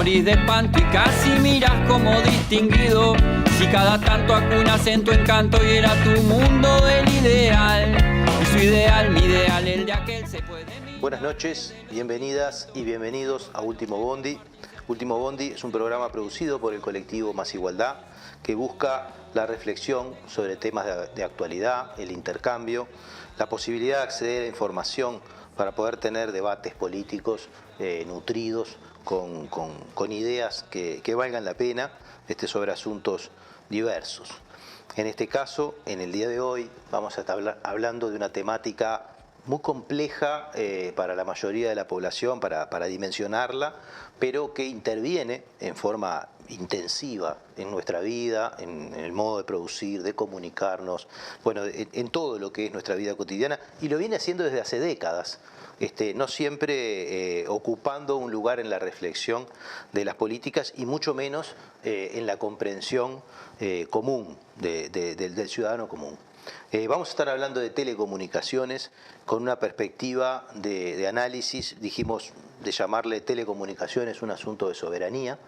morís de espanto y casi miras como distinguido. Si cada tanto acunas en tu encanto y era tu mundo el ideal. Y su ideal, mi ideal, el de aquel se puede mirar. Buenas noches, bienvenidas y bienvenidos a Último Bondi. Último Bondi es un programa producido por el colectivo Más Igualdad que busca la reflexión sobre temas de actualidad, el intercambio, la posibilidad de acceder a información para poder tener debates políticos nutridos con ideas que valgan la pena sobre asuntos diversos. En este caso, en el día de hoy, vamos a estar hablando de una temática muy compleja para la mayoría de la población, para dimensionarla, pero que interviene en forma intensiva en nuestra vida, en el modo de producir, de comunicarnos, bueno, en todo lo que es nuestra vida cotidiana, y lo viene haciendo desde hace décadas. No siempre ocupando un lugar en la reflexión de las políticas y mucho menos en la comprensión común del ciudadano común. Vamos a estar hablando de telecomunicaciones con una perspectiva de análisis, dijimos de llamarle telecomunicaciones un asunto de soberanía,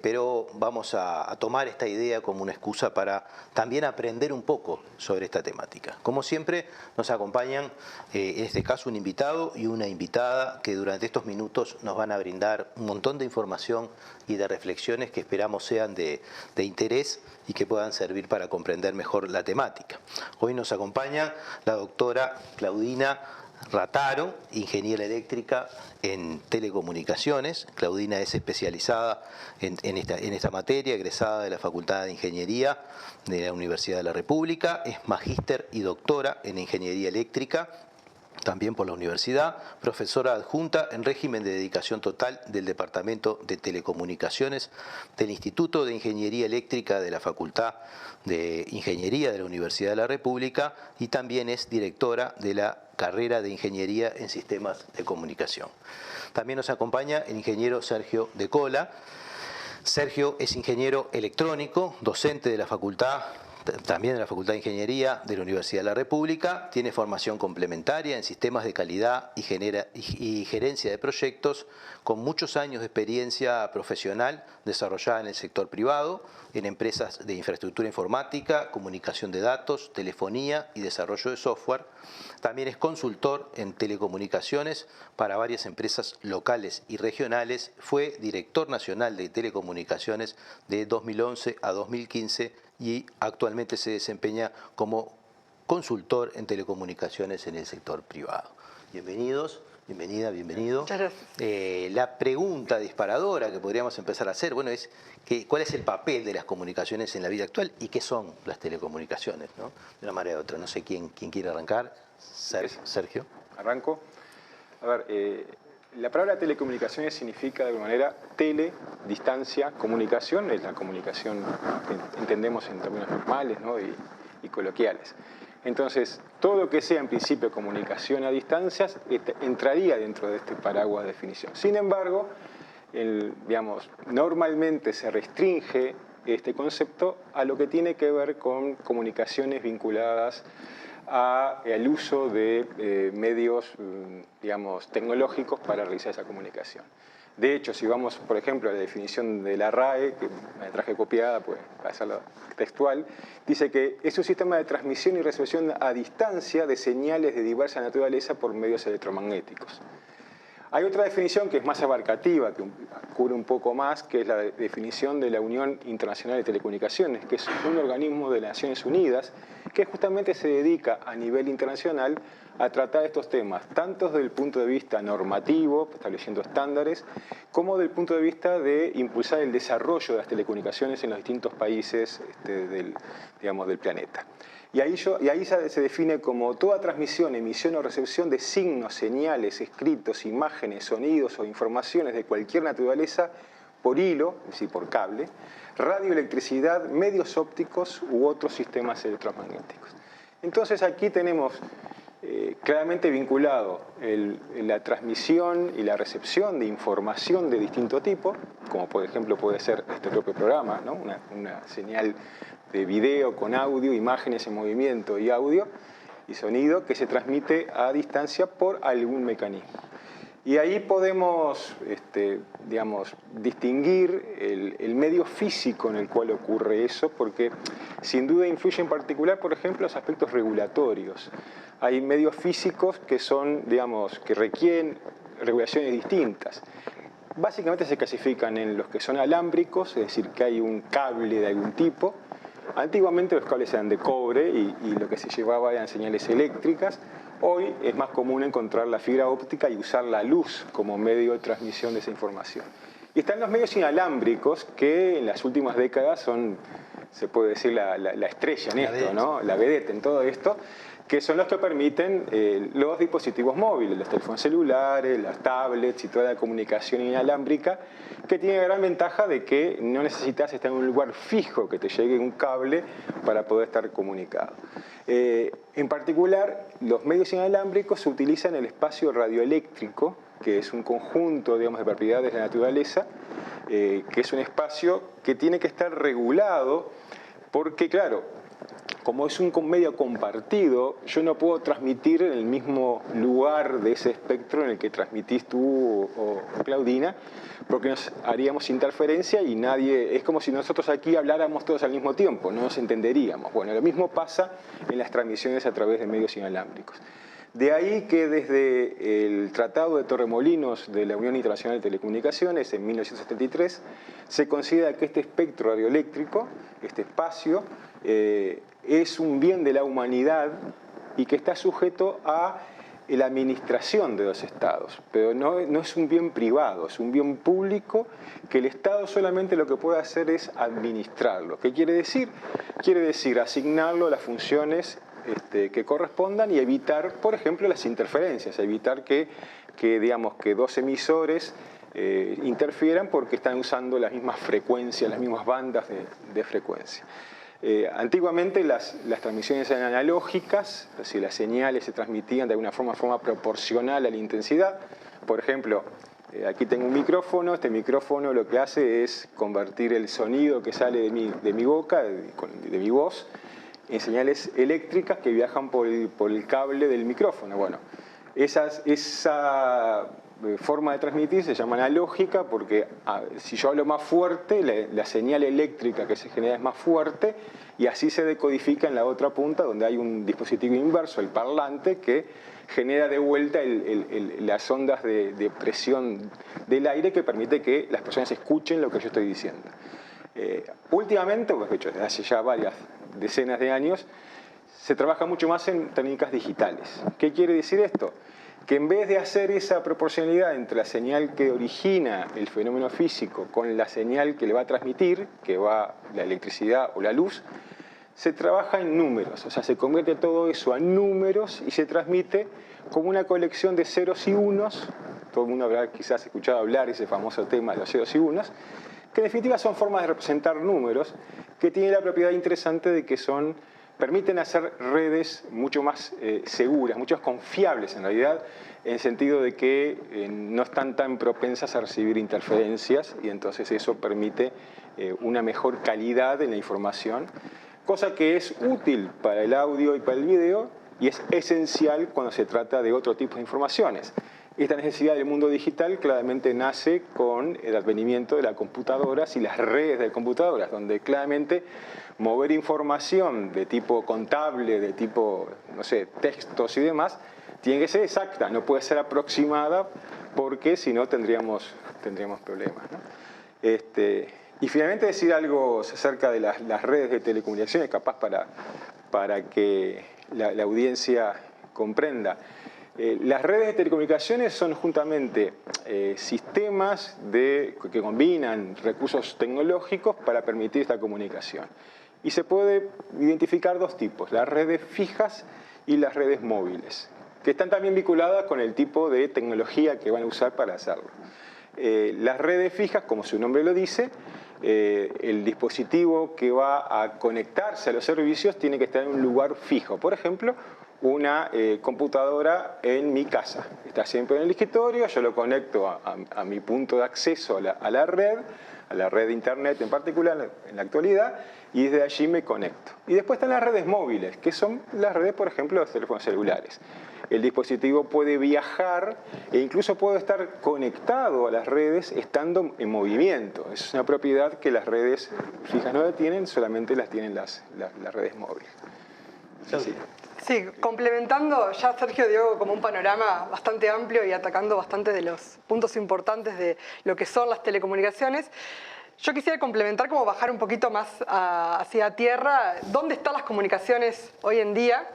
pero vamos a tomar esta idea como una excusa para también aprender un poco sobre esta temática. Como siempre nos acompañan en este caso un invitado y una invitada que durante estos minutos nos van a brindar un montón de información y de reflexiones que esperamos sean de interés y que puedan servir para comprender mejor la temática. Hoy nos acompaña la doctora Claudina Rataro, ingeniera eléctrica en telecomunicaciones. Claudina es especializada en esta materia, egresada de la Facultad de Ingeniería de la Universidad de la República, es magíster y doctora en Ingeniería Eléctrica, también por la universidad, profesora adjunta en régimen de dedicación total del Departamento de Telecomunicaciones del Instituto de Ingeniería Eléctrica de la Facultad de Ingeniería de la Universidad de la República y también es directora de la carrera de Ingeniería en Sistemas de Comunicación. También nos acompaña el ingeniero Sergio de Cola. Sergio es ingeniero electrónico, docente de la facultad, también de la Facultad de Ingeniería de la Universidad de la República, tiene formación complementaria en sistemas de calidad y gerencia de proyectos, con muchos años de experiencia profesional desarrollada en el sector privado, en empresas de infraestructura informática, comunicación de datos, telefonía y desarrollo de software. También es consultor en telecomunicaciones para varias empresas locales y regionales. Fue director nacional de telecomunicaciones de 2011 a 2015 y actualmente se desempeña como consultor en telecomunicaciones en el sector privado. Bienvenidos, bienvenida, bienvenido. Muchas gracias. La pregunta disparadora que podríamos empezar a hacer, bueno, es ¿cuál es el papel de las comunicaciones en la vida actual y qué son las telecomunicaciones, ¿no? De una manera u otra. No sé quién quiere arrancar. Sergio. Arranco. A ver, la palabra telecomunicaciones significa de alguna manera tele, distancia, comunicación, es la comunicación que entendemos en términos normales, ¿no? y coloquiales. Entonces, todo lo que sea en principio comunicación a distancias entraría dentro de este paraguas de definición. Sin embargo, normalmente se restringe este concepto a lo que tiene que ver con comunicaciones vinculadas al uso de medios, tecnológicos para realizar esa comunicación. De hecho, si vamos, por ejemplo, a la definición de la RAE, que me traje copiada, pues, para hacerlo textual, dice que es un sistema de transmisión y recepción a distancia de señales de diversa naturaleza por medios electromagnéticos. Hay otra definición que es más abarcativa, que cubre un poco más, que es la definición de la Unión Internacional de Telecomunicaciones, que es un organismo de las Naciones Unidas que justamente se dedica a nivel internacional a tratar estos temas, tanto desde el punto de vista normativo, estableciendo estándares, como desde el punto de vista de impulsar el desarrollo de las telecomunicaciones en los distintos países del planeta. Y ahí se define como toda transmisión, emisión o recepción de signos, señales, escritos, imágenes, sonidos o informaciones de cualquier naturaleza por hilo, es decir, por cable, radioelectricidad, medios ópticos u otros sistemas electromagnéticos. Entonces aquí tenemos claramente vinculado la transmisión y la recepción de información de distinto tipo, como por ejemplo puede ser este propio programa, ¿no? Una señal de video con audio, imágenes en movimiento y audio y sonido que se transmite a distancia por algún mecanismo. Y ahí podemos, digamos, distinguir el medio físico en el cual ocurre eso, porque sin duda influye en particular, por ejemplo, los aspectos regulatorios. Hay medios físicos que son, digamos, que requieren regulaciones distintas. Básicamente se clasifican en los que son alámbricos, es decir, que hay un cable de algún tipo. Antiguamente los cables eran de cobre y lo que se llevaba eran señales eléctricas. Hoy es más común encontrar la fibra óptica y usar la luz como medio de transmisión de esa información. Y están los medios inalámbricos que en las últimas décadas son, se puede decir, la estrella en esto, ¿no? La vedette en todo esto, que son los que permiten los dispositivos móviles, los teléfonos celulares, las tablets y toda la comunicación inalámbrica, que tiene la gran ventaja de que no necesitas estar en un lugar fijo, que te llegue un cable para poder estar comunicado. En particular, los medios inalámbricos se utilizan en el espacio radioeléctrico, que es un conjunto, digamos, de propiedades de la naturaleza, que es un espacio que tiene que estar regulado, porque, claro, como es un medio compartido, yo no puedo transmitir en el mismo lugar de ese espectro en el que transmitís tú o Claudina, porque nos haríamos interferencia y nadie, es como si nosotros aquí habláramos todos al mismo tiempo, no nos entenderíamos. Bueno, lo mismo pasa en las transmisiones a través de medios inalámbricos. De ahí que desde el Tratado de Torremolinos de la Unión Internacional de Telecomunicaciones en 1973 se considera que este espectro radioeléctrico, este espacio, es un bien de la humanidad y que está sujeto a la administración de los estados, pero no es un bien privado, es un bien público que el Estado solamente lo que puede hacer es administrarlo. ¿Qué quiere decir? Quiere decir asignarlo a las funciones que correspondan y evitar, por ejemplo, las interferencias, evitar que digamos, que dos emisores interfieran porque están usando las mismas frecuencias, las mismas bandas de frecuencia. Antiguamente las transmisiones eran analógicas, es decir, las señales se transmitían de alguna forma proporcional a la intensidad. Por ejemplo, aquí tengo un micrófono, este micrófono lo que hace es convertir el sonido que sale de mi boca, de mi voz, en señales eléctricas que viajan por el cable del micrófono. Bueno, esa forma de transmitir se llama analógica porque si yo hablo más fuerte, la señal eléctrica que se genera es más fuerte y así se decodifica en la otra punta donde hay un dispositivo inverso, el parlante, que genera de vuelta las ondas de presión del aire que permite que las personas escuchen lo que yo estoy diciendo. Últimamente, pues, de hecho, desde hace ya varias decenas de años, se trabaja mucho más en técnicas digitales. ¿Qué quiere decir esto? Que en vez de hacer esa proporcionalidad entre la señal que origina el fenómeno físico con la señal que le va a transmitir, que va la electricidad o la luz, se trabaja en números, o sea, se convierte todo eso a números y se transmite como una colección de ceros y unos. Todo el mundo habrá quizás escuchado hablar ese famoso tema de los ceros y unos, que en definitiva son formas de representar números que tienen la propiedad interesante de que permiten hacer redes mucho más seguras, mucho más confiables en realidad, en el sentido de que no están tan propensas a recibir interferencias y entonces eso permite una mejor calidad en la información, cosa que es útil para el audio y para el video y es esencial cuando se trata de otro tipo de informaciones. Esta necesidad del mundo digital claramente nace con el advenimiento de las computadoras y las redes de computadoras, donde claramente mover información de tipo contable, de tipo, no sé, textos y demás, tiene que ser exacta, no puede ser aproximada porque si no tendríamos problemas, ¿no? Y finalmente decir algo acerca de las redes de telecomunicaciones, capaz para que la audiencia comprenda. Las redes de telecomunicaciones son justamente sistemas que combinan recursos tecnológicos para permitir esta comunicación. Y se puede identificar dos tipos, las redes fijas y las redes móviles, que están también vinculadas con el tipo de tecnología que van a usar para hacerlo. Las redes fijas, como su nombre lo dice, el dispositivo que va a conectarse a los servicios tiene que estar en un lugar fijo. Por ejemplo, una computadora en mi casa. Está siempre en el escritorio, yo lo conecto a mi punto de acceso a la red, a la red de internet en particular en la actualidad, y desde allí me conecto. Y después están las redes móviles, que son las redes, por ejemplo, de los teléfonos celulares. El dispositivo puede viajar e incluso puede estar conectado a las redes estando en movimiento. Es una propiedad que las redes fijas no la tienen, solamente las tienen las redes móviles. Sí. Sí, complementando, ya Sergio dio como un panorama bastante amplio y atacando bastante de los puntos importantes de lo que son las telecomunicaciones. Yo quisiera complementar, como bajar un poquito más hacia tierra, ¿dónde están las comunicaciones hoy en día?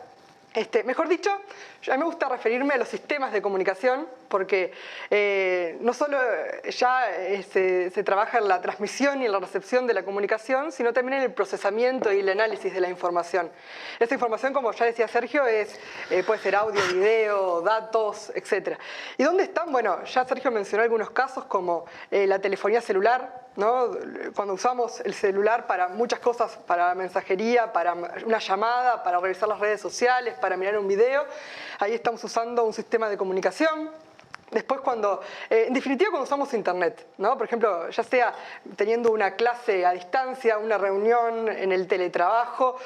Mejor dicho, a mí me gusta referirme a los sistemas de comunicación, porque no solo ya se trabaja en la transmisión y en la recepción de la comunicación, sino también en el procesamiento y el análisis de la información. Esta información, como ya decía Sergio, puede ser audio, video, datos, etc. ¿Y dónde están? Bueno, ya Sergio mencionó algunos casos como la telefonía celular, ¿no? Cuando usamos el celular para muchas cosas, para mensajería, para una llamada, para revisar las redes sociales, para mirar un video, ahí estamos usando un sistema de comunicación. Después en definitiva cuando usamos internet, ¿no? Por ejemplo, ya sea teniendo una clase a distancia, una reunión en el teletrabajo,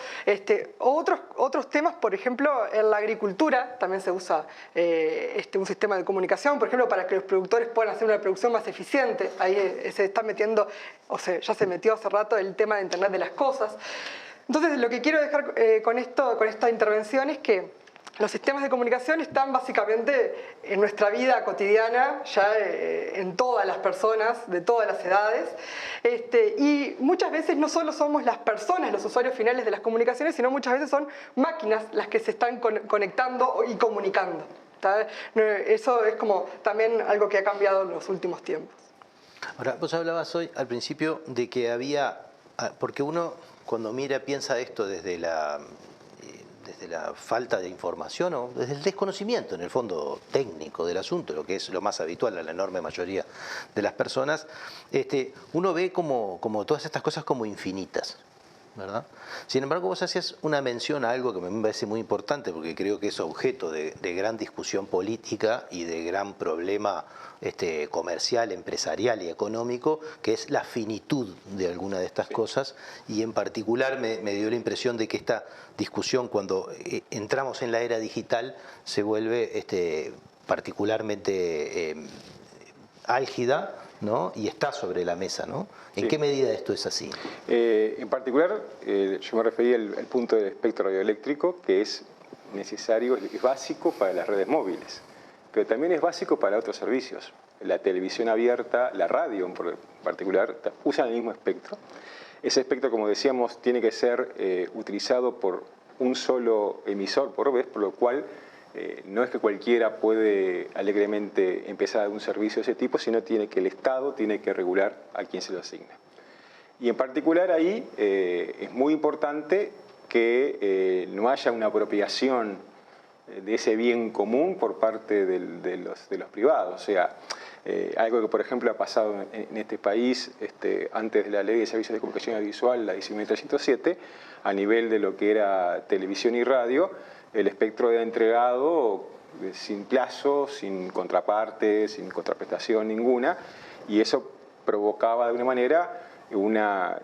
o otros temas, por ejemplo, en la agricultura también se usa un sistema de comunicación, por ejemplo, para que los productores puedan hacer una producción más eficiente. Ahí se está metiendo, ya se metió hace rato el tema de Internet de las cosas. Entonces, lo que quiero dejar con esta intervención es que los sistemas de comunicación están básicamente en nuestra vida cotidiana, ya en todas las personas, de todas las edades, y muchas veces no solo somos las personas, los usuarios finales de las comunicaciones, sino muchas veces son máquinas las que se están conectando y comunicando. Eso es como también algo que ha cambiado en los últimos tiempos. Ahora, vos hablabas hoy al principio de que había, porque uno cuando mira piensa esto desde la falta de información o desde el desconocimiento, en el fondo técnico del asunto, lo que es lo más habitual a la enorme mayoría de las personas, uno ve como todas estas cosas como infinitas, ¿verdad? Sin embargo, vos hacías una mención a algo que me parece muy importante, porque creo que es objeto de gran discusión política y de gran problema comercial, empresarial y económico, que es la finitud de alguna de estas cosas, y en particular me dio la impresión de que esta discusión, cuando entramos en la era digital, se vuelve particularmente álgida, ¿no? Y está sobre la mesa, ¿no? ¿En qué medida esto es así? En particular, yo me refería al punto del espectro radioeléctrico, que es necesario, es básico para las redes móviles, pero también es básico para otros servicios. La televisión abierta, la radio en particular, usan el mismo espectro. Ese espectro, como decíamos, tiene que ser utilizado por un solo emisor por vez, por lo cual no es que cualquiera puede alegremente empezar un servicio de ese tipo, sino que el Estado tiene que regular a quien se lo asigna. Y en particular ahí es muy importante que no haya una apropiación de ese bien común por parte de los privados. O sea, algo que por ejemplo ha pasado en este país antes de la Ley de Servicios de Comunicación Audiovisual, la 19.307, a nivel de lo que era televisión y radio, el espectro era entregado sin plazo, sin contraparte, sin contraprestación ninguna, y eso provocaba de alguna manera una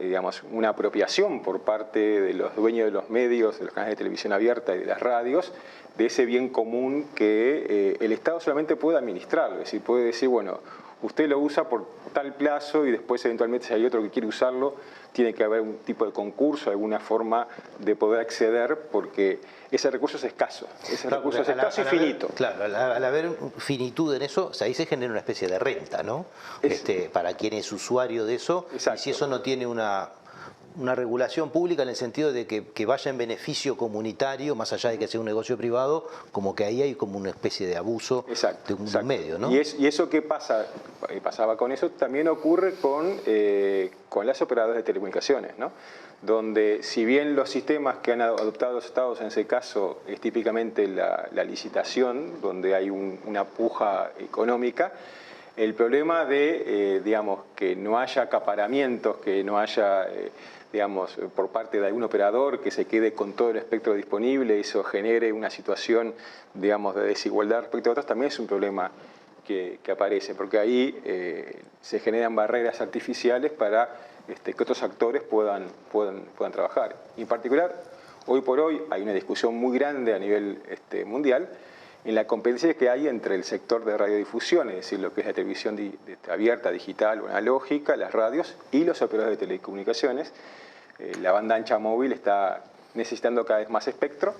apropiación por parte de los dueños de los medios, de los canales de televisión abierta y de las radios, de ese bien común que el Estado solamente puede administrar. Es decir, puede decir, bueno, usted lo usa por tal plazo y después eventualmente si hay otro que quiere usarlo, tiene que haber un tipo de concurso, alguna forma de poder acceder, porque ese recurso es escaso. Ese recurso es escaso y finito. Claro, al haber finitud en eso, o sea, ahí se genera una especie de renta, ¿no? Para quien es usuario de eso. Exacto. Y si eso no tiene una regulación pública en el sentido de que vaya en beneficio comunitario, más allá de que sea un negocio privado, como que ahí hay como una especie de abuso de un medio, ¿no? Y eso que pasaba con eso también ocurre con las operadoras de telecomunicaciones, ¿no? Donde si bien los sistemas que han adoptado los estados en ese caso es típicamente la licitación, donde hay una puja económica, el problema de, que no haya acaparamientos, que no haya, por parte de algún operador que se quede con todo el espectro disponible, eso genere una situación, de desigualdad respecto a otros, también es un problema que aparece, porque ahí se generan barreras artificiales para que otros actores puedan trabajar. Y en particular, hoy por hoy hay una discusión muy grande a nivel mundial en la competencia que hay entre el sector de radiodifusión, es decir, lo que es la televisión abierta, digital o analógica, las radios y los operadores de telecomunicaciones. La banda ancha móvil está necesitando cada vez más espectro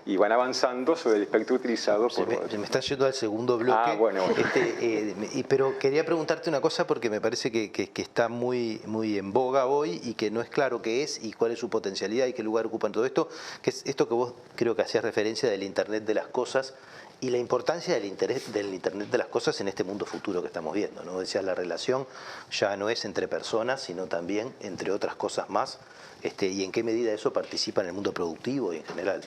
y van avanzando sobre el espectro utilizado por... Se me está yendo al segundo bloque. Ah, bueno. Pero quería preguntarte una cosa porque me parece que está muy en boga hoy y que no es claro qué es y cuál es su potencialidad y qué lugar ocupa en todo esto, que es esto que vos creo que hacías referencia del Internet de las cosas y la importancia del Internet de las cosas en este mundo futuro que estamos viendo, ¿no? Decías, la relación ya no es entre personas, sino también entre otras cosas más, y en qué medida eso participa en el mundo productivo y en general.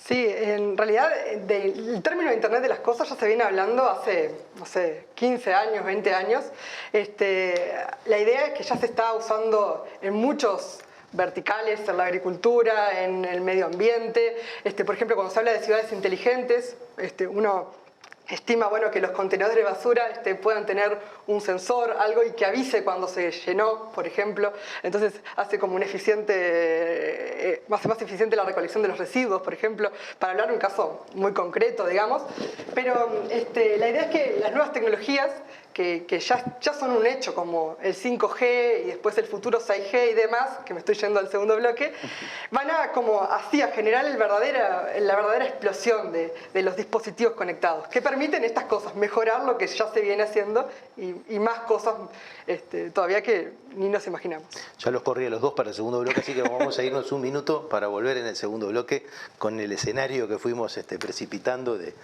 Sí, en realidad el término de Internet de las cosas ya se viene hablando hace, no sé, 15 años, 20 años. La idea es que ya se está usando en muchos verticales, en la agricultura, en el medio ambiente. Por ejemplo, cuando se habla de ciudades inteligentes, uno estima, bueno, que los contenedores de basura puedan tener un sensor, algo, y que avise cuando se llenó, por ejemplo. Entonces hace como más eficiente la recolección de los residuos, por ejemplo, para hablar de un caso muy concreto, digamos. Pero la idea es que las nuevas tecnologías que ya son un hecho, como el 5G y después el futuro 6G y demás, que me estoy yendo al segundo bloque, van a generar la verdadera explosión de los dispositivos conectados, que permiten estas cosas, mejorar lo que ya se viene haciendo y más cosas todavía que ni nos imaginamos. Ya los corrí a los dos para el segundo bloque, así que vamos a irnos un minuto para volver en el segundo bloque con el escenario que fuimos precipitando de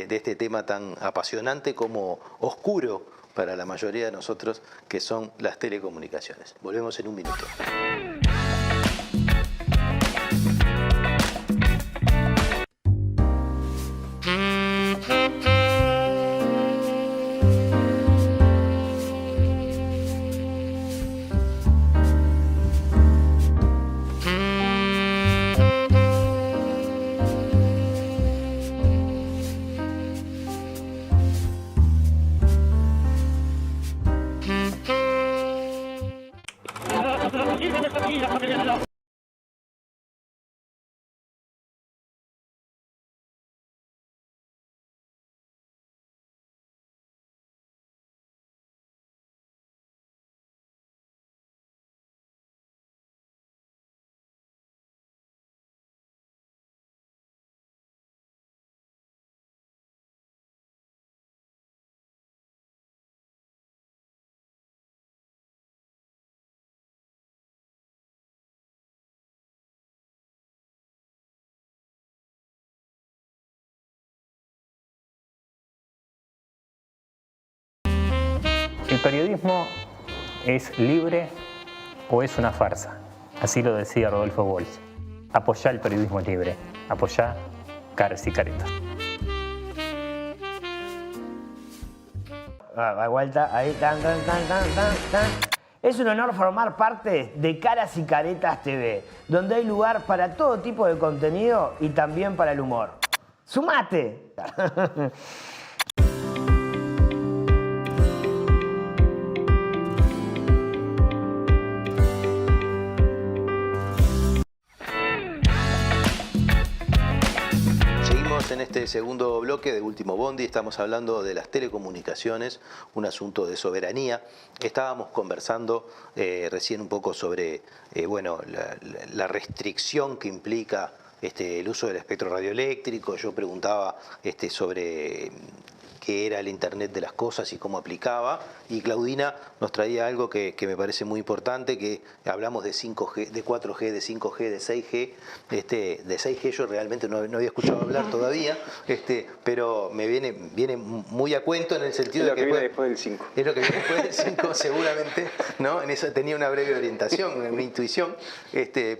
este tema tan apasionante como oscuro para la mayoría de nosotros, que son las telecomunicaciones. Volvemos en un minuto. ¿El periodismo es libre o es una farsa? Así lo decía Rodolfo Walsh. Apoyá el periodismo libre, apoyá Caras y Caretas. Vuelta, ahí, tan. Es un honor formar parte de Caras y Caretas TV, donde hay lugar para todo tipo de contenido y también para el humor. ¡Sumate! En este segundo bloque de Último Bondi estamos hablando de las telecomunicaciones, un asunto de soberanía. Estábamos conversando recién un poco sobre la restricción que implica el uso del espectro radioeléctrico. Yo preguntaba sobre qué era el Internet de las cosas y cómo aplicaba, y Claudina nos traía algo que me parece muy importante, que hablamos de 5G, de 4G, de 5G, de 6G. De 6G yo realmente no había escuchado hablar todavía, pero me viene muy a cuento en el sentido de que viene después del 5. Es lo que viene después del 5 seguramente, ¿no? En eso tenía una breve orientación, una intuición,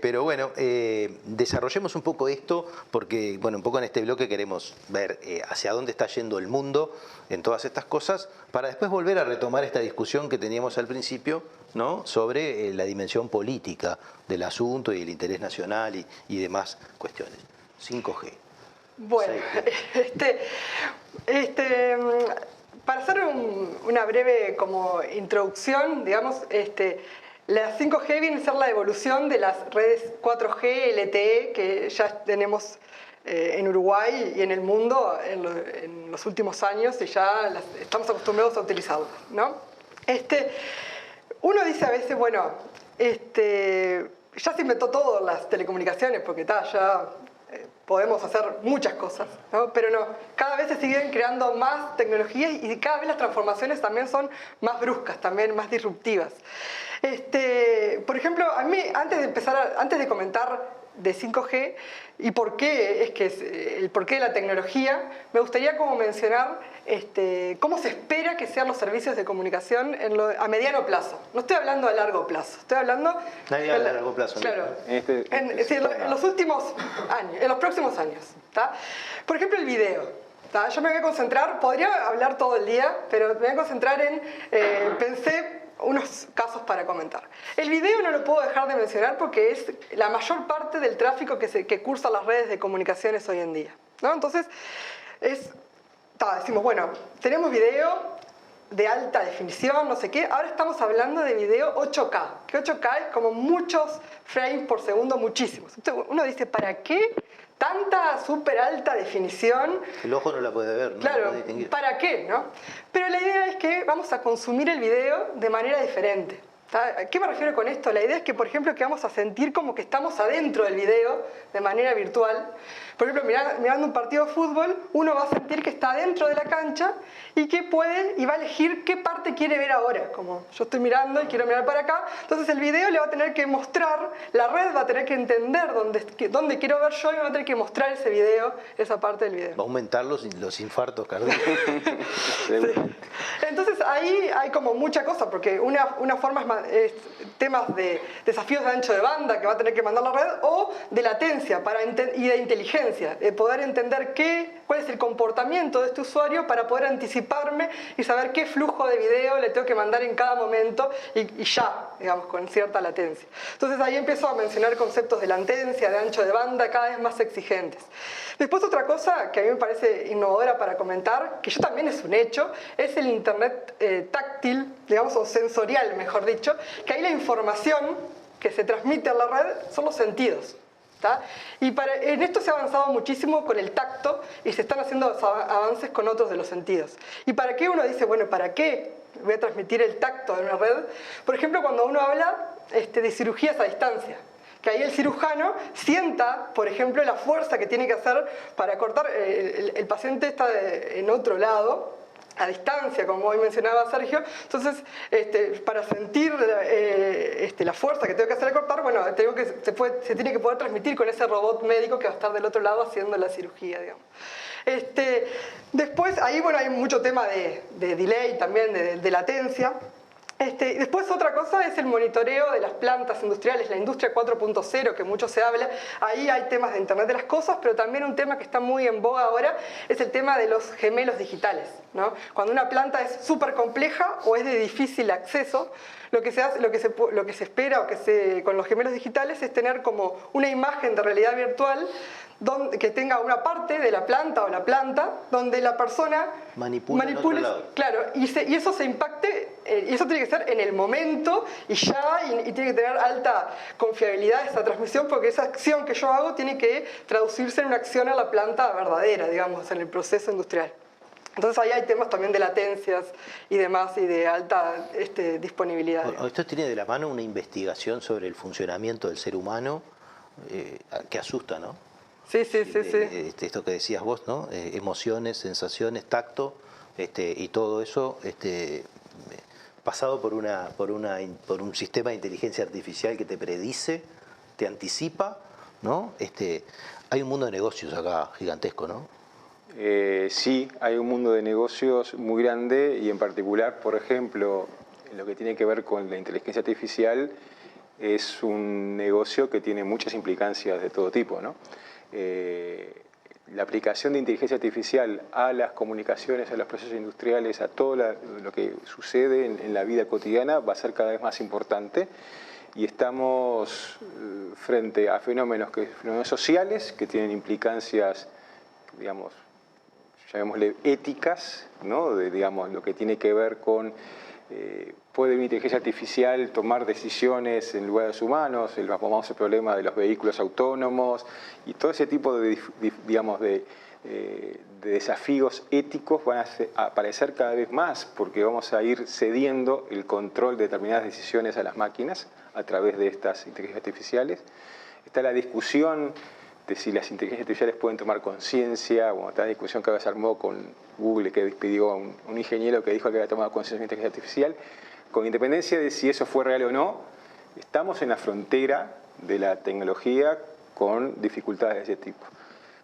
pero bueno, desarrollemos un poco esto, porque bueno, un poco en este bloque queremos ver hacia dónde está yendo el mundo en todas estas cosas, para después volver a retomar esta discusión que teníamos al principio, ¿no? Sobre la dimensión política del asunto y el interés nacional y demás cuestiones. 5G. Bueno, para hacer una breve como introducción, digamos, la 5G viene a ser la evolución de las redes 4G, LTE, que ya tenemos en Uruguay y en el mundo en los últimos años y ya estamos acostumbrados a utilizarlas, ¿no? Uno dice a veces, bueno, ya se inventó todo las telecomunicaciones porque ya podemos hacer muchas cosas, ¿no? Pero no, cada vez se siguen creando más tecnologías y cada vez las transformaciones también son más bruscas, también más disruptivas. Por ejemplo, a mí, antes de comentar de 5G y por qué el porqué de la tecnología, me gustaría como mencionar cómo se espera que sean los servicios de comunicación a mediano plazo. No estoy hablando a largo plazo, estoy hablando... Nadie habla a largo plazo. Claro, en los últimos años, en los próximos años. ¿Tá? Por ejemplo, el video. ¿Tá? Yo me voy a concentrar, podría hablar todo el día, pero me voy a concentrar pensé unos casos para comentar. El video no lo puedo dejar de mencionar porque es la mayor parte del tráfico que cursa las redes de comunicaciones hoy en día, ¿no? Entonces, decimos, bueno, tenemos video de alta definición, no sé qué, ahora estamos hablando de video 8K, que 8K es como muchos frames por segundo, muchísimos. Entonces, uno dice, ¿para qué tanta súper alta definición? El ojo no la puede ver, ¿no? Claro, No puede distinguir. ¿para qué, no? Pero la idea es que vamos a consumir el video de manera diferente. ¿A qué me refiero con esto? La idea es que, por ejemplo, que vamos a sentir como que estamos adentro del video de manera virtual. Por ejemplo, mirando un partido de fútbol, uno va a sentir que está dentro de la cancha y que va a elegir qué parte quiere ver ahora. Como yo estoy mirando y quiero mirar para acá, entonces el video le va a tener que mostrar, la red va a tener que entender dónde quiero ver yo y me va a tener que mostrar ese video, esa parte del video. Va a aumentar los infartos cardíacos. Sí. Entonces ahí hay como mucha cosa, porque una forma es temas de desafíos de ancho de banda que va a tener que mandar la red, o de latencia y de inteligencia, de poder entender cuál es el comportamiento de este usuario para poder anticiparme y saber qué flujo de video le tengo que mandar en cada momento y ya, digamos, con cierta latencia. Entonces ahí empiezo a mencionar conceptos de latencia, de ancho de banda cada vez más exigentes. Después otra cosa que a mí me parece innovadora para comentar, que yo también es un hecho, es el internet táctil, digamos, o sensorial, mejor dicho, que ahí la información que se transmite a la red son los sentidos. ¿Tá? Y en esto se ha avanzado muchísimo con el tacto y se están haciendo avances con otros de los sentidos. ¿Y para qué uno dice, bueno, para qué voy a transmitir el tacto en una red? Por ejemplo, cuando uno habla de cirugías a distancia, que ahí el cirujano sienta, por ejemplo, la fuerza que tiene que hacer para cortar. El paciente está en otro lado, a distancia, como hoy mencionaba Sergio. Entonces, para sentir la fuerza que tengo que hacer al cortar, bueno, se tiene que poder transmitir con ese robot médico que va a estar del otro lado haciendo la cirugía, digamos. Después, ahí, bueno, hay mucho tema de delay también, de latencia. Después otra cosa es el monitoreo de las plantas industriales, la industria 4.0, que mucho se habla. Ahí hay temas de Internet de las cosas, pero también un tema que está muy en boga ahora es el tema de los gemelos digitales, ¿no? Cuando una planta es súper compleja o es de difícil acceso, lo que se espera con los gemelos digitales es tener como una imagen de realidad virtual que tenga una parte de la planta o la planta donde la persona manipule, claro, y eso se impacte, y eso tiene que ser en el momento y tiene que tener alta confiabilidad esa transmisión, porque esa acción que yo hago tiene que traducirse en una acción a la planta verdadera, digamos, en el proceso industrial. Entonces ahí hay temas también de latencias y demás, y de alta disponibilidad. Bueno, esto tiene de la mano una investigación sobre el funcionamiento del ser humano que asusta, ¿no? Sí. Esto que decías vos, ¿no? Emociones, sensaciones, tacto, y todo eso pasado por un sistema de inteligencia artificial que te predice, te anticipa, ¿no? Hay un mundo de negocios acá gigantesco, ¿no? Sí, hay un mundo de negocios muy grande, y en particular, por ejemplo, lo que tiene que ver con la inteligencia artificial es un negocio que tiene muchas implicancias de todo tipo, ¿no? La aplicación de inteligencia artificial a las comunicaciones, a los procesos industriales, a todo lo que sucede en la vida cotidiana va a ser cada vez más importante, y estamos frente a fenómenos sociales que tienen implicancias, digamos, llamémosle éticas, ¿no? Digamos, lo que tiene que ver con, ¿puede una inteligencia artificial tomar decisiones en lugar de los humanos? El famoso problema de los vehículos autónomos y todo ese tipo de, digamos, de desafíos éticos van a aparecer cada vez más, porque vamos a ir cediendo el control de determinadas decisiones a las máquinas a través de estas inteligencias artificiales. Está la discusión de si las inteligencias artificiales pueden tomar conciencia. Bueno, está la discusión que se armó con Google, que despidió a un ingeniero que dijo que había tomado conciencia de la inteligencia artificial. Con independencia de si eso fue real o no, estamos en la frontera de la tecnología con dificultades de ese tipo.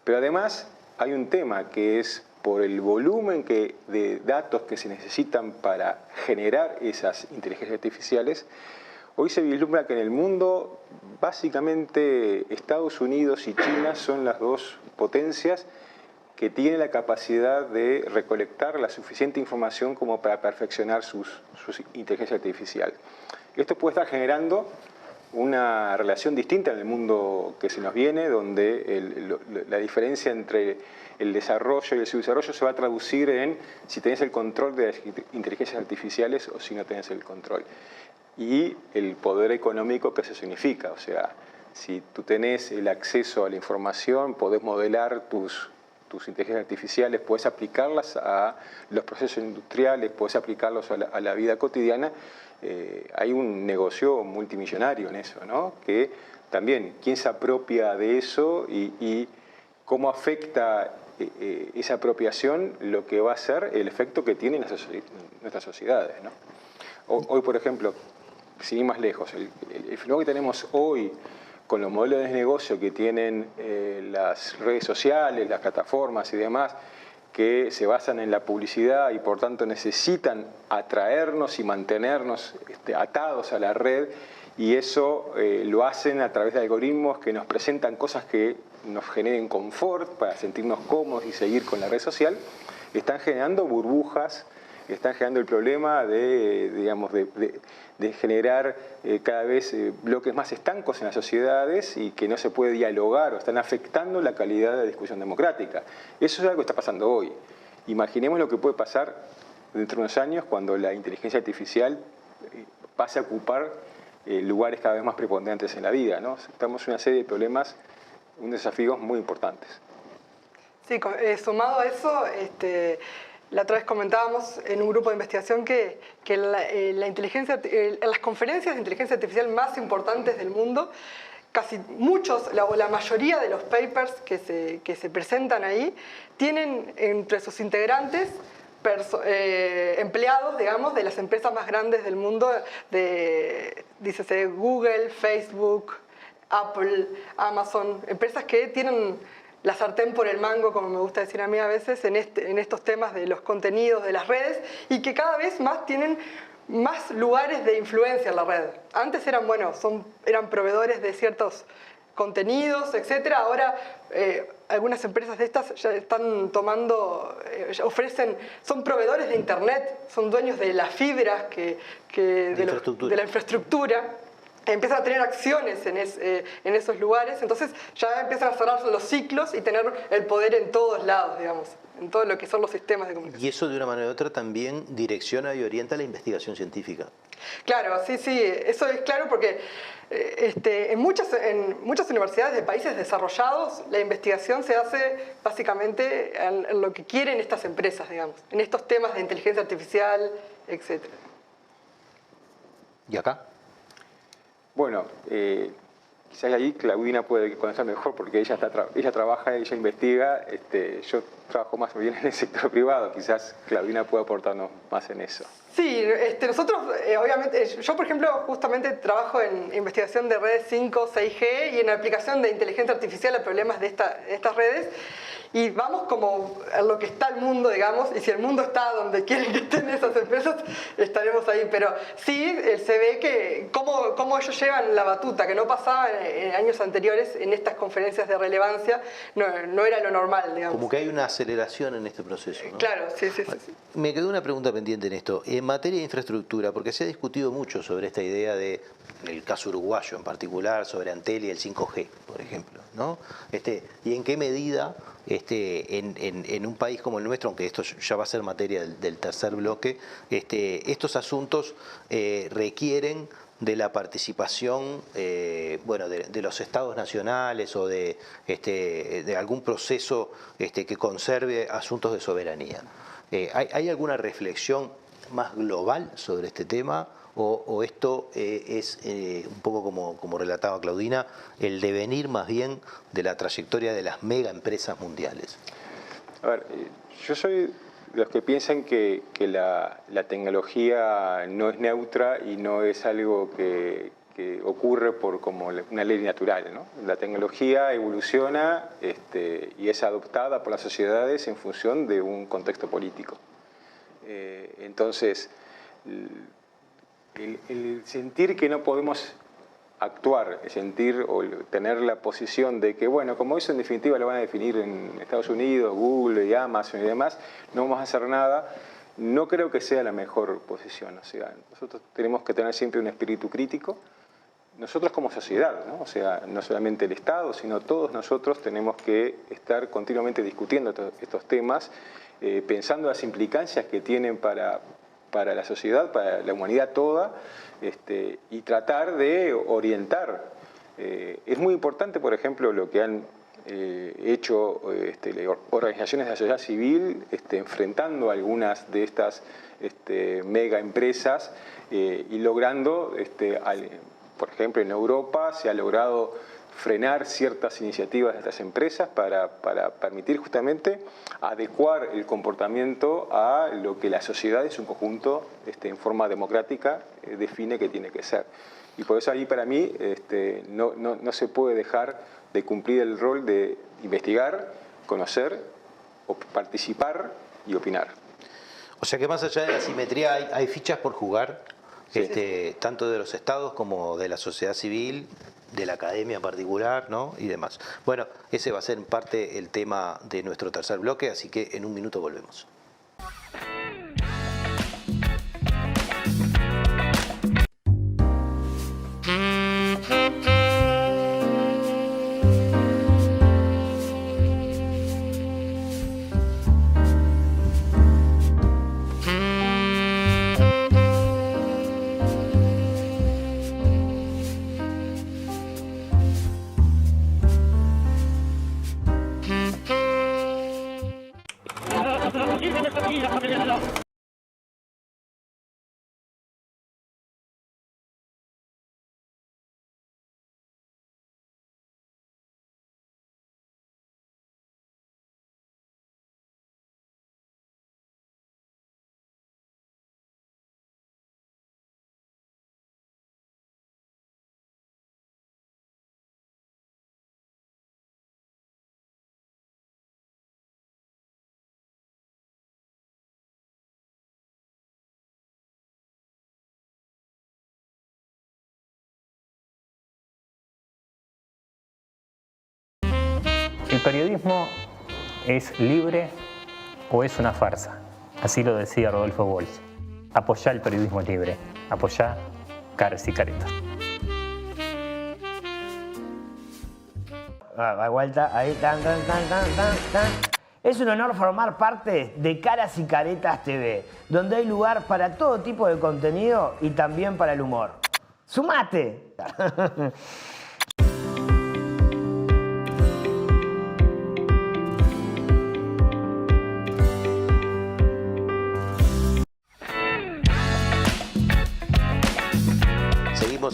Pero además hay un tema que es por el volumen de datos que se necesitan para generar esas inteligencias artificiales. Hoy se vislumbra que en el mundo básicamente Estados Unidos y China son las dos potencias que tienen la capacidad de recolectar la suficiente información como para perfeccionar su inteligencia artificial. Esto puede estar generando una relación distinta en el mundo que se nos viene, donde la diferencia entre el desarrollo y el subdesarrollo se va a traducir en si tenés el control de las inteligencias artificiales o si no tenés el control. Y el poder económico que eso significa, o sea, si tú tenés el acceso a la información, podés modelar tus inteligencias artificiales, podés aplicarlas a los procesos industriales, podés aplicarlos a la vida cotidiana. Hay un negocio multimillonario en eso, ¿no? Que también, ¿quién se apropia de eso y cómo afecta esa apropiación lo que va a ser el efecto que tiene en nuestras sociedades, ¿no? Hoy, por ejemplo, sin ir más lejos, el fenómeno que tenemos hoy con los modelos de negocio que tienen las redes sociales, las plataformas y demás, que se basan en la publicidad y por tanto necesitan atraernos y mantenernos atados a la red, y eso lo hacen a través de algoritmos que nos presentan cosas que nos generen confort para sentirnos cómodos y seguir con la red social. Están generando burbujas, están generando el problema de generar cada vez bloques más estancos en las sociedades y que no se puede dialogar, o están afectando la calidad de la discusión democrática. Eso es algo que está pasando hoy. Imaginemos lo que puede pasar dentro de unos años cuando la inteligencia artificial pase a ocupar lugares cada vez más preponderantes en la vida, ¿no? Estamos en una serie de problemas, unos desafíos muy importantes. Sí, sumado a eso, la otra vez comentábamos en un grupo de investigación que las conferencias de inteligencia artificial más importantes del mundo, la mayoría de los papers que se presentan ahí, tienen entre sus integrantes empleados, digamos, de las empresas más grandes del mundo, dícese Google, Facebook, Apple, Amazon, empresas que tienen la sartén por el mango, como me gusta decir a mí a veces, en estos temas de los contenidos, de las redes, y que cada vez más tienen más lugares de influencia en la red. Antes eran proveedores de ciertos contenidos, etc. Ahora algunas empresas de estas ya están tomando, son proveedores de internet, son dueños de las fibras de la infraestructura. Empiezan a tener acciones en esos lugares, entonces ya empiezan a cerrar los ciclos y tener el poder en todos lados, digamos, en todo lo que son los sistemas de comunicación. Y eso de una manera u otra también direcciona y orienta la investigación científica. Claro, sí, eso es claro porque en muchas universidades de países desarrollados la investigación se hace básicamente en lo que quieren estas empresas, digamos, en estos temas de inteligencia artificial, etc. ¿Y acá? Bueno, quizás ahí Claudina puede conocer mejor porque ella trabaja, ella investiga, yo trabajo más bien en el sector privado, quizás Claudina puede aportarnos más en eso. Sí, nosotros, obviamente, yo por ejemplo justamente trabajo en investigación de redes 5, 6G y en aplicación de inteligencia artificial a problemas de estas redes. Y vamos como en lo que está el mundo, digamos, y si el mundo está donde quieren que estén esas empresas, estaremos ahí. Pero sí, se ve que cómo ellos llevan la batuta, que no pasaba en años anteriores en estas conferencias de relevancia, no era lo normal, digamos. Como que hay una aceleración en este proceso, ¿no? Claro, sí. Me quedó una pregunta pendiente en esto. En materia de infraestructura, porque se ha discutido mucho sobre esta idea el caso uruguayo en particular, sobre Antel y el 5G, por ejemplo, ¿no? Y en qué medida en un país como el nuestro, aunque esto ya va a ser materia del tercer bloque, estos asuntos requieren de la participación bueno, de los estados nacionales o de algún proceso que conserve asuntos de soberanía. ¿Hay alguna reflexión más global sobre este tema? ¿O esto es un poco como relataba Claudina, el devenir más bien de la trayectoria de las mega empresas mundiales? A ver, yo soy de los que piensan que la tecnología no es neutra y no es algo que ocurre por como una ley natural, ¿no? La tecnología evoluciona y es adoptada por las sociedades en función de un contexto político. Entonces, el sentir que no podemos actuar, el sentir o tener la posición de que, bueno, como eso en definitiva lo van a definir en Estados Unidos, Google y Amazon y demás, no vamos a hacer nada, no creo que sea la mejor posición. O sea, nosotros tenemos que tener siempre un espíritu crítico, nosotros como sociedad, ¿no? O sea, no solamente el Estado, sino todos nosotros tenemos que estar continuamente discutiendo estos temas, pensando las implicancias que tienen para la sociedad, para la humanidad toda, y tratar de orientar. Es muy importante, por ejemplo, lo que han hecho organizaciones de la sociedad civil, enfrentando algunas de estas mega empresas y logrando, por ejemplo, en Europa se ha logrado frenar ciertas iniciativas de estas empresas para permitir justamente adecuar el comportamiento a lo que la sociedad en su conjunto, en forma democrática, define que tiene que ser. Y por eso ahí para mí no se puede dejar de cumplir el rol de investigar, conocer, participar y opinar. O sea que más allá de la simetría hay fichas por jugar, sí. Tanto de los estados como de la sociedad civil, de la academia en particular, ¿no? Y demás. Bueno, ese va a ser en parte el tema de nuestro tercer bloque, así que en un minuto volvemos. ¿El periodismo es libre o es una farsa? Así lo decía Rodolfo Walsh. Apoyá el periodismo libre. Apoyá Caras y Caretas. Da vuelta, ahí, tan. Es un honor formar parte de Caras y Caretas TV, donde hay lugar para todo tipo de contenido y también para el humor. ¡Sumate!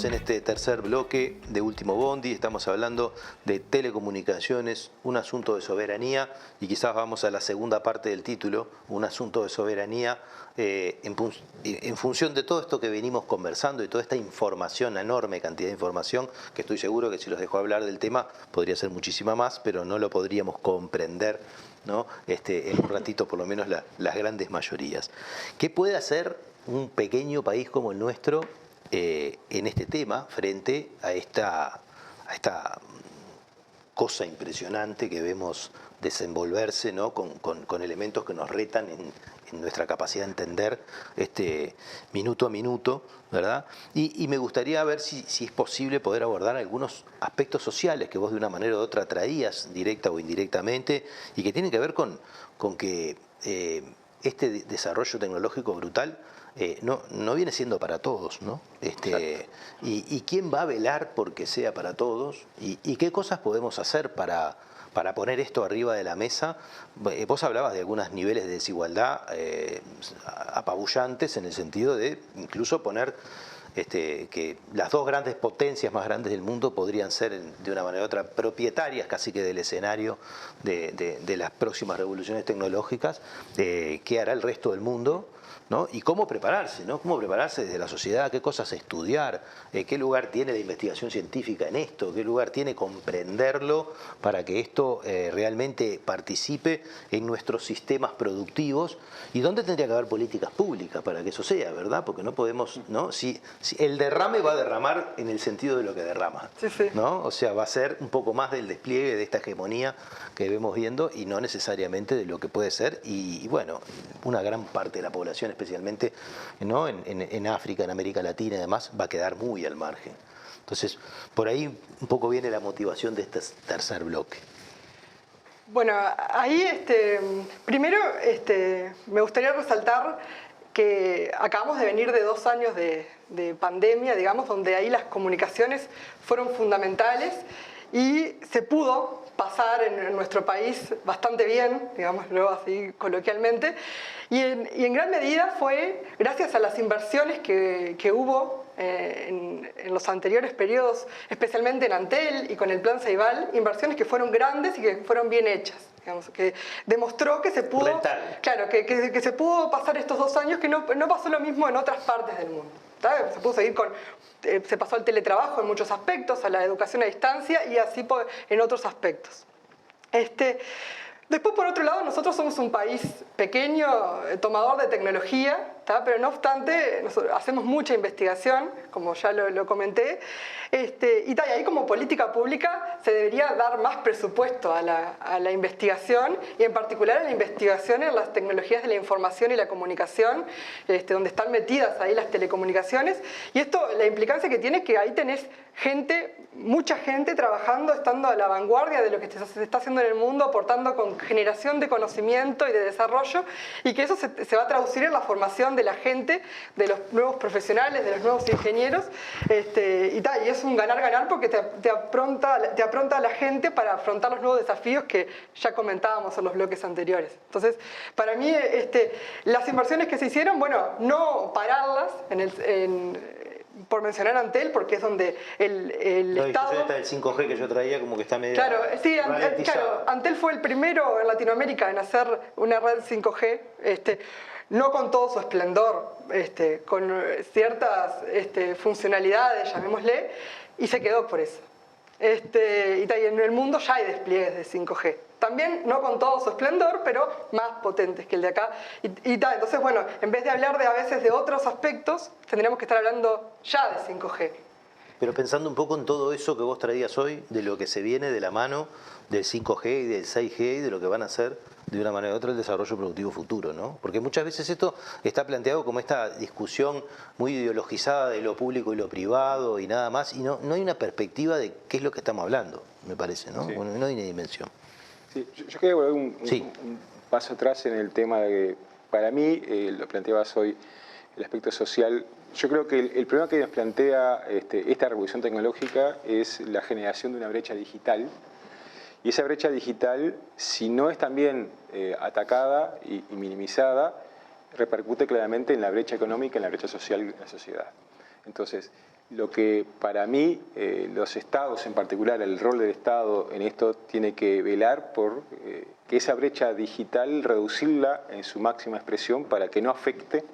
En este tercer bloque de Último Bondi estamos hablando de telecomunicaciones, un asunto de soberanía, y quizás vamos a la segunda parte del título, un asunto de soberanía en función de todo esto que venimos conversando y toda esta información, una enorme cantidad de información, que estoy seguro que si los dejo hablar del tema podría ser muchísima más, pero no lo podríamos comprender, ¿no? En un ratito por lo menos las grandes mayorías. ¿Qué puede hacer un pequeño país como el nuestro en este tema frente a esta cosa impresionante que vemos desenvolverse, ¿no? con elementos que nos retan en nuestra capacidad de entender minuto a minuto, ¿verdad? Y me gustaría ver si es posible poder abordar algunos aspectos sociales que vos de una manera u otra traías, directa o indirectamente, y que tienen que ver con que este desarrollo tecnológico brutal no viene siendo para todos, ¿no? Y quién va a velar porque sea para todos, y qué cosas podemos hacer para poner esto arriba de la mesa. Vos hablabas de algunos niveles de desigualdad apabullantes, en el sentido de incluso poner que las dos grandes potencias más grandes del mundo podrían ser de una manera u otra propietarias casi que del escenario de las próximas revoluciones tecnológicas. ¿Qué hará el resto del mundo? ¿No? Y cómo prepararse, ¿no? Cómo prepararse desde la sociedad, qué cosas estudiar, qué lugar tiene la investigación científica en esto, qué lugar tiene comprenderlo para que esto realmente participe en nuestros sistemas productivos, y dónde tendría que haber políticas públicas para que eso sea, ¿verdad? Porque no podemos, ¿no? Si el derrame va a derramar en el sentido de lo que derrama, Sí, sí. ¿no? O sea, va a ser un poco más del despliegue de esta hegemonía que vemos viendo, y no necesariamente de lo que puede ser, y bueno, una gran parte de la población, especialmente, ¿no? en África, en América Latina y demás, va a quedar muy al margen. Entonces, por ahí un poco viene la motivación de este tercer bloque. Bueno, ahí primero me gustaría resaltar que acabamos de venir de 2 años de pandemia, digamos, donde ahí las comunicaciones fueron fundamentales y se pudo pasar en nuestro país bastante bien, digámoslo así coloquialmente, y en gran medida fue gracias a las inversiones que hubo en los anteriores periodos, especialmente en Antel y con el Plan Ceibal, inversiones que fueron grandes y que fueron bien hechas. Digamos, que demostró que se pudo, rentable. claro, que se pudo pasar estos 2 años, que no pasó lo mismo en otras partes del mundo. ¿Tá? Se pudo seguir se pasó al teletrabajo en muchos aspectos, a la educación a distancia y así en otros aspectos. Después, por otro lado, nosotros somos un país pequeño, tomador de tecnología, ¿tá? Pero no obstante, hacemos mucha investigación, como ya lo comenté, y ahí como política pública se debería dar más presupuesto a la investigación, y en particular a la investigación en las tecnologías de la información y la comunicación, donde están metidas ahí las telecomunicaciones, y esto, la implicancia que tiene es que ahí tenés mucha gente trabajando, estando a la vanguardia de lo que se está haciendo en el mundo, aportando con generación de conocimiento y de desarrollo, y que eso se va a traducir en la formación de la gente, de los nuevos profesionales, de los nuevos ingenieros, y es un ganar-ganar porque te apronta a la gente para afrontar los nuevos desafíos que ya comentábamos en los bloques anteriores. Entonces, para mí, las inversiones que se hicieron, bueno, no pararlas por mencionar Antel, porque es donde el Estado... Está el 5G que yo traía, como que está medio... Claro, sí, claro, Antel fue el primero en Latinoamérica en hacer una red 5G, no con todo su esplendor, con ciertas funcionalidades, llamémosle, y se quedó por eso. Y en el mundo ya hay despliegues de 5G. También no con todo su esplendor, pero más potentes que el de acá. Entonces, bueno, en vez de hablar a veces de otros aspectos, tendríamos que estar hablando ya de 5G. Pero pensando un poco en todo eso que vos traías hoy, de lo que se viene de la mano del 5G y del 6G y de lo que van a hacer de una manera u otra el desarrollo productivo futuro, ¿no? Porque muchas veces esto está planteado como esta discusión muy ideologizada de lo público y lo privado y nada más, y no hay una perspectiva de qué es lo que estamos hablando, me parece, ¿no? Sí. Bueno, no hay una dimensión. Sí, yo quería volver un paso atrás en el tema de que, para mí, lo planteabas hoy, el aspecto social. Yo creo que el problema que nos plantea esta revolución tecnológica es la generación de una brecha digital. Y esa brecha digital, si no es también atacada y minimizada, repercute claramente en la brecha económica, en la brecha social en la sociedad. Entonces, lo que para mí, los estados en particular, el rol del Estado en esto tiene que velar por que esa brecha digital, reducirla en su máxima expresión para que no afecte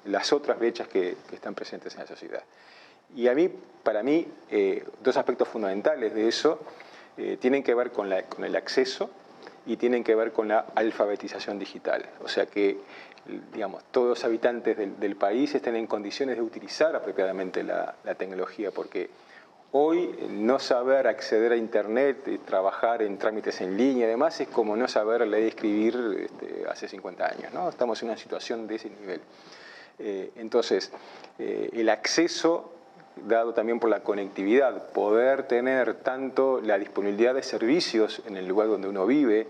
las otras brechas que están presentes en la sociedad. Y para mí, 2 aspectos fundamentales de eso tienen que ver con el acceso y tienen que ver con la alfabetización digital. O sea que, digamos, todos los habitantes del país estén en condiciones de utilizar apropiadamente la tecnología, porque Hoy no saber acceder a Internet, trabajar en trámites en línea y demás es como no saber leer y escribir hace 50 años, ¿no? Estamos en una situación de ese nivel. Entonces, el acceso, dado también por la conectividad, poder tener tanto la disponibilidad de servicios en el lugar donde uno vive,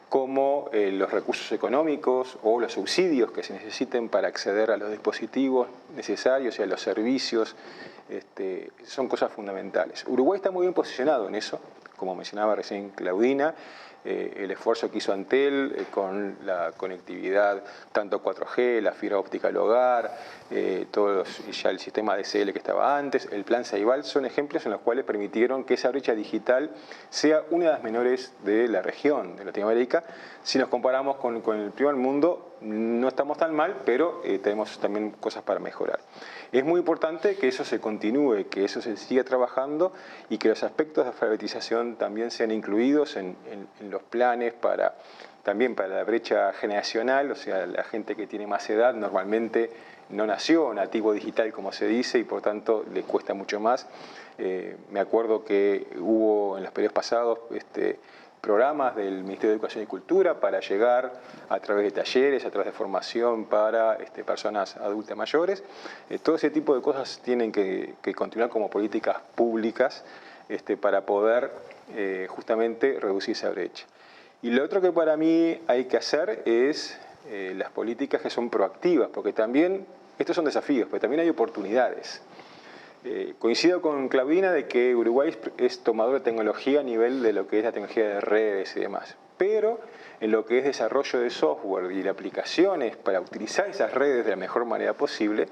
como los recursos económicos o los subsidios que se necesiten para acceder a los dispositivos necesarios y a los servicios, son cosas fundamentales. Uruguay está muy bien posicionado en eso, como mencionaba recién Claudina, el esfuerzo que hizo Antel con la conectividad, tanto 4G, la fibra óptica al hogar, ya el sistema DSL que estaba antes, el plan Ceibal, son ejemplos en los cuales permitieron que esa brecha digital sea una de las menores de la región, de Latinoamérica. Si nos comparamos con el primer mundo, no estamos tan mal, pero tenemos también cosas para mejorar. Es muy importante que eso se continúe, que eso se siga trabajando y que los aspectos de alfabetización también sean incluidos en los planes también para la brecha generacional, o sea, la gente que tiene más edad normalmente no nació nativo digital, como se dice, y por tanto le cuesta mucho más. Me acuerdo que hubo en los periodos pasados programas del Ministerio de Educación y Cultura para llegar a través de talleres, a través de formación para personas adultas mayores. Todo ese tipo de cosas tienen que continuar como políticas públicas para poder justamente reducir esa brecha. Y lo otro que para mí hay que hacer es las políticas que son proactivas, porque también estos son desafíos, pero también hay oportunidades. Coincido con Claudina de que Uruguay es tomador de tecnología a nivel de lo que es la tecnología de redes y demás, pero en lo que es desarrollo de software y de aplicaciones para utilizar esas redes de la mejor manera posible,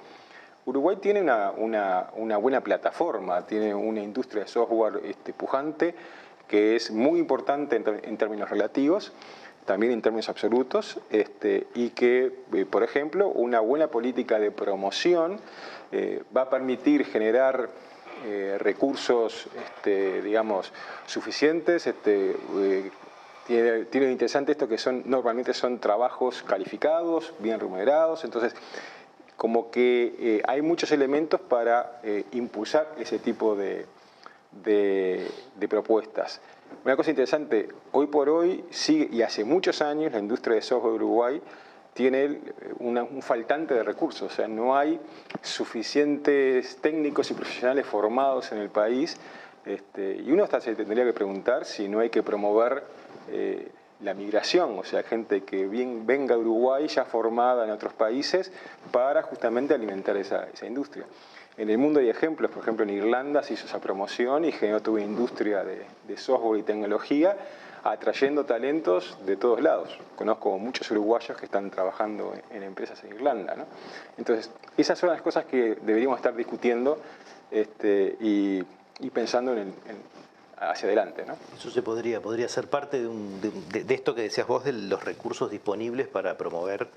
Uruguay tiene una buena plataforma, tiene una industria de software pujante que es muy importante en términos relativos, también en términos absolutos, y que, por ejemplo, una buena política de promoción va a permitir generar recursos, digamos, suficientes. Tiene interesante esto que normalmente son trabajos calificados, bien remunerados, entonces como que hay muchos elementos para impulsar ese tipo de propuestas. Una cosa interesante, hoy por hoy, sigue, y hace muchos años, la industria de software de Uruguay tiene un faltante de recursos, o sea, no hay suficientes técnicos y profesionales formados en el país, y uno hasta se tendría que preguntar si no hay que promover la migración, o sea, gente que venga a Uruguay ya formada en otros países para justamente alimentar esa industria. En el mundo hay ejemplos, por ejemplo en Irlanda se hizo esa promoción y generó toda una industria de software y tecnología atrayendo talentos de todos lados. Conozco muchos uruguayos que están trabajando en empresas en Irlanda, ¿no? Entonces, esas son las cosas que deberíamos estar discutiendo y pensando hacia adelante, ¿no? Eso podría ser parte de esto que decías vos, de los recursos disponibles para promover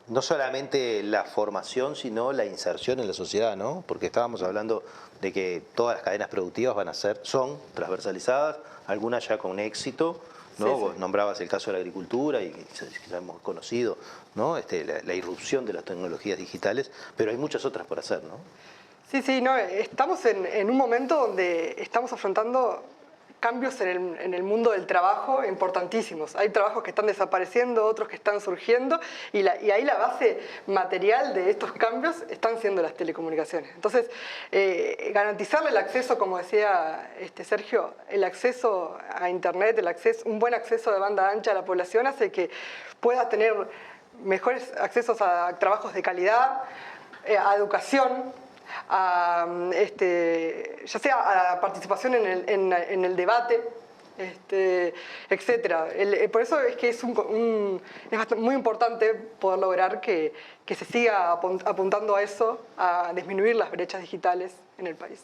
no solamente la formación, sino la inserción en la sociedad, ¿no? Porque estábamos hablando de que todas las cadenas productivas son transversalizadas, algunas ya con éxito, ¿no? Sí, sí. Vos nombrabas el caso de la agricultura y ya hemos conocido, ¿no? La irrupción de las tecnologías digitales, pero hay muchas otras por hacer, ¿no? Sí, no, estamos en un momento donde estamos afrontando cambios en el mundo del trabajo importantísimos. Hay trabajos que están desapareciendo, otros que están surgiendo, y ahí la base material de estos cambios están siendo las telecomunicaciones. Entonces, garantizarle el acceso, como decía Sergio, el acceso a Internet, un buen acceso de banda ancha a la población hace que pueda tener mejores accesos a trabajos de calidad, a educación, ya sea a participación en el debate, etcétera. Por eso es que es muy importante poder lograr que se siga apuntando a eso, a disminuir las brechas digitales en el país.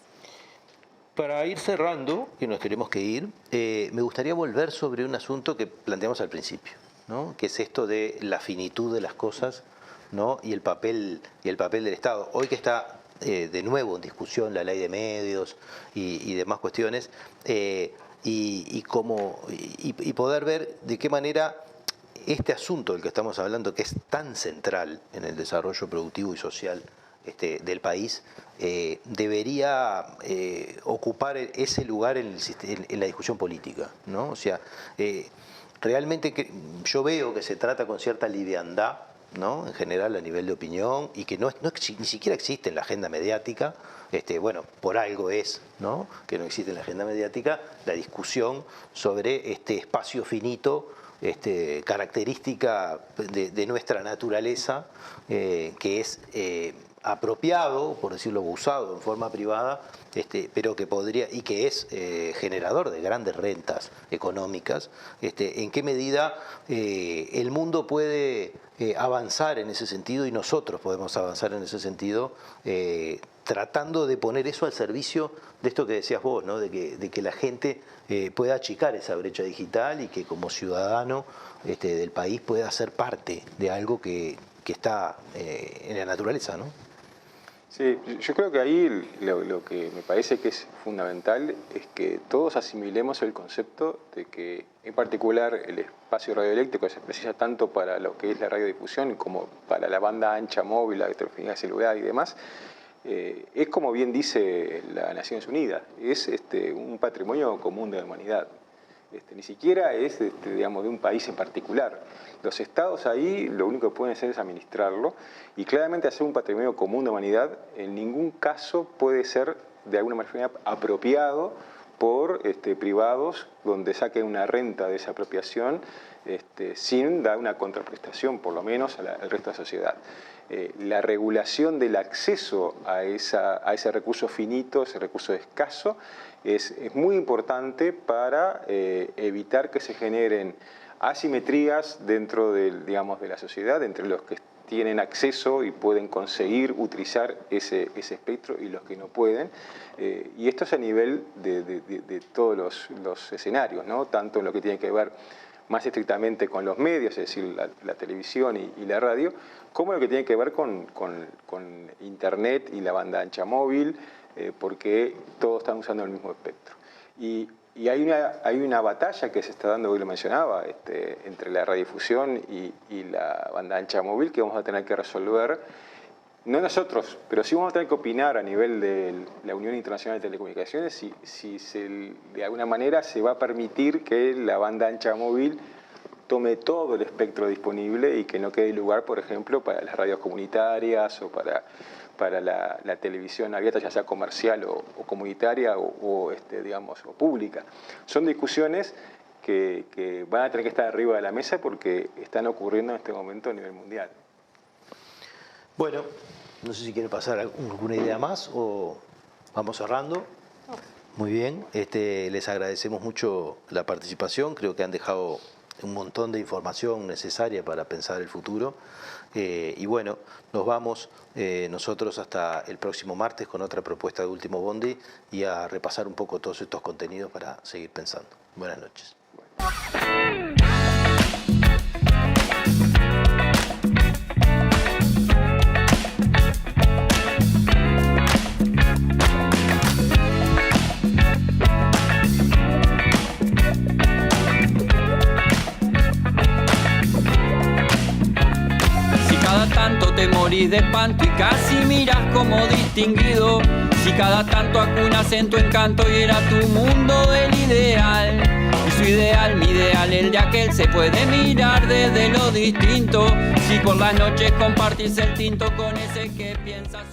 Para ir cerrando, que nos tenemos que ir, me gustaría volver sobre un asunto que planteamos al principio, ¿no? Que es esto de la finitud de las cosas, ¿no? y el papel del Estado. Hoy que está de nuevo en discusión la ley de medios y demás cuestiones, y poder ver de qué manera este asunto del que estamos hablando, que es tan central en el desarrollo productivo y social del país debería ocupar ese lugar en la discusión política, ¿no? O sea, realmente yo veo que se trata con cierta liviandad, ¿no? En general a nivel de opinión, y que ni siquiera existe en la agenda mediática. Bueno, por algo es, ¿no?, que no existe en la agenda mediática la discusión sobre este espacio finito, característica de nuestra naturaleza, que es apropiado, por decirlo, usado en forma privada, pero que podría, y que es generador de grandes rentas económicas. ¿En qué medida el mundo puede avanzar en ese sentido, y nosotros podemos avanzar en ese sentido, tratando de poner eso al servicio de esto que decías vos, ¿no?, de que la gente pueda achicar esa brecha digital y que como ciudadano del país pueda ser parte de algo que está en la naturaleza, ¿no? Sí, yo creo que ahí lo que me parece que es fundamental es que todos asimilemos el concepto de que, en particular, el espacio radioeléctrico se precisa tanto para lo que es la radiodifusión como para la banda ancha móvil, la telefonía celular y demás. Es, como bien dice las Naciones Unidas, es un patrimonio común de la humanidad. Ni siquiera es digamos, de un país en particular. Los estados ahí lo único que pueden hacer es administrarlo, y claramente hacer un patrimonio común de humanidad en ningún caso puede ser de alguna manera apropiado por privados, donde saquen una renta de esa apropiación sin dar una contraprestación, por lo menos, al resto de la sociedad. La regulación del acceso a ese recurso finito, ese recurso escaso, es muy importante para evitar que se generen asimetrías dentro de la sociedad, entre los que tienen acceso y pueden conseguir utilizar ese espectro y los que no pueden. Y esto es a nivel de todos los escenarios, ¿no? Tanto en lo que tiene que ver más estrictamente con los medios, es decir, la televisión y la radio, como lo que tiene que ver con Internet y la banda ancha móvil, porque todos están usando el mismo espectro. Y hay una batalla que se está dando, hoy lo mencionaba, entre la radiodifusión y la banda ancha móvil, que vamos a tener que resolver, no nosotros, pero sí vamos a tener que opinar a nivel de la Unión Internacional de Telecomunicaciones si de alguna manera se va a permitir que la banda ancha móvil tome todo el espectro disponible y que no quede lugar, por ejemplo, para las radios comunitarias o para la televisión abierta, ya sea comercial o comunitaria o pública. Son discusiones que van a tener que estar arriba de la mesa porque están ocurriendo en este momento a nivel mundial. Bueno, no sé si quiere pasar alguna idea más o vamos cerrando. Muy bien, les agradecemos mucho la participación, creo que han dejado un montón de información necesaria para pensar el futuro. Y bueno, nos vamos nosotros hasta el próximo martes con otra propuesta de Último Bondi y a repasar un poco todos estos contenidos para seguir pensando. Buenas noches. Te morís de espanto y casi miras como distinguido. Si cada tanto acunas en tu encanto y era tu mundo del ideal. Y su ideal, mi ideal, el de aquel se puede mirar desde lo distinto. Si por las noches compartís el tinto con ese que piensas.